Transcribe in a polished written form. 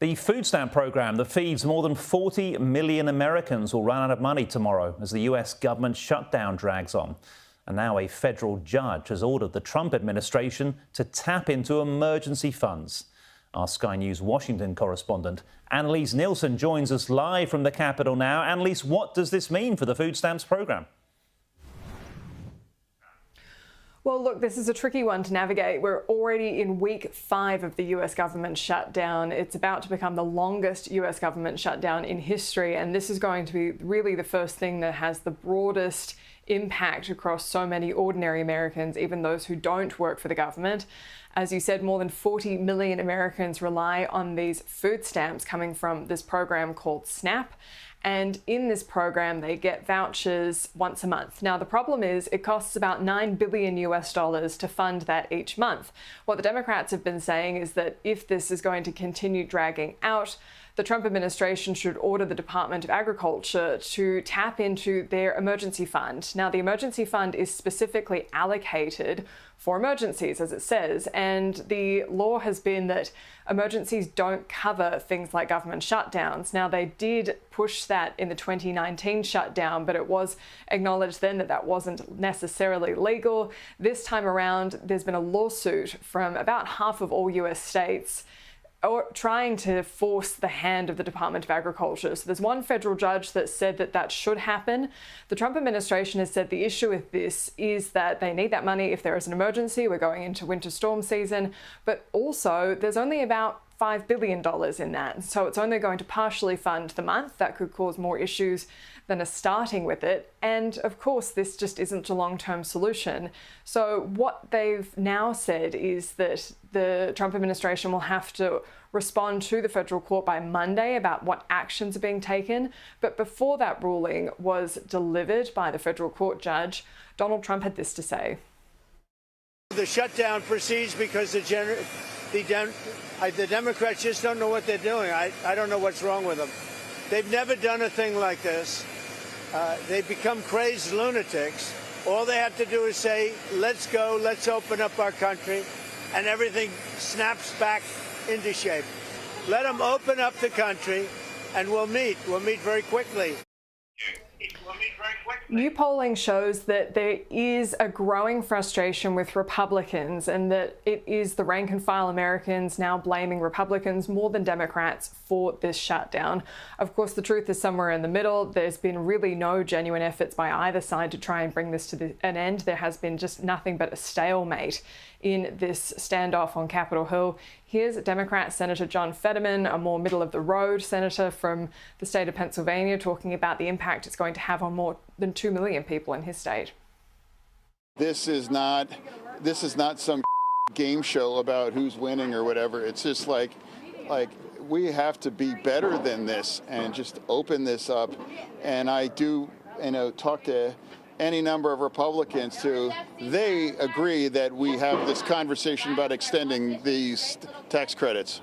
The food stamp program that feeds more than 40 million Americans will run out of money tomorrow as the US government shutdown drags on. And now a federal judge has ordered the Trump administration to tap into emergency funds. Our Sky News Washington correspondent Annalise Nielsen joins us live from the Capitol now. Annalise, what does this mean for the food stamps program? Well, look, this is a tricky one to navigate. We're already in week 5 of the US government shutdown. It's about to become the longest US government shutdown in history, and this is going to be really the first thing that has the broadest impact across so many ordinary Americans, even those who don't work for the government. As you said, more than 40 million Americans rely on these food stamps coming from this program called SNAP. And in this program, they get vouchers once a month. Now, the problem is it costs about $9 billion to fund that each month. What the Democrats have been saying is that if this is going to continue dragging out, the Trump administration should order the Department of Agriculture to tap into their emergency fund. Now, the emergency fund is specifically allocated for emergencies, as it says, and the law has been that emergencies don't cover things like government shutdowns. Now, they did push that in the 2019 shutdown, but it was acknowledged then that that wasn't necessarily legal. This time around, there's been a lawsuit from about half of all US states trying to force the hand of the Department of Agriculture. So there's one federal judge that said that that should happen. The Trump administration has said the issue with this is that they need that money if there is an emergency. We're going into winter storm season, but also there's only about $5 billion in that. So it's only going to partially fund the month. That could cause more issues than are starting with it. And of course, this just isn't a long-term solution. So what they've now said is that the Trump administration will have to respond to the federal court by Monday about what actions are being taken. But before that ruling was delivered by the federal court judge, Donald Trump had this to say. The shutdown proceeds because the Democrats just don't know what they're doing. I don't know what's wrong with them. They've never done a thing like this. They've become crazed lunatics. All they have to do is say, let's go, let's open up our country, and everything snaps back into shape. Let them open up the country, and we'll meet. We'll meet very quickly. New polling shows that there is a growing frustration with Republicans and that it is the rank and file Americans now blaming Republicans more than Democrats for this shutdown. Of course, the truth is somewhere in the middle. There's been really no genuine efforts by either side to try and bring this to an end. There has been just nothing but a stalemate in this standoff on Capitol Hill. Here's Democrat Senator John Fetterman, a more middle-of-the-road senator from the state of Pennsylvania, talking about the impact it's going to have on more than 2 million people in his state. This is not some game show about who's winning or whatever. It's just like we have to be better than this and just open this up. And I do, talk to any number of Republicans who they agree that we have this conversation about extending these tax credits.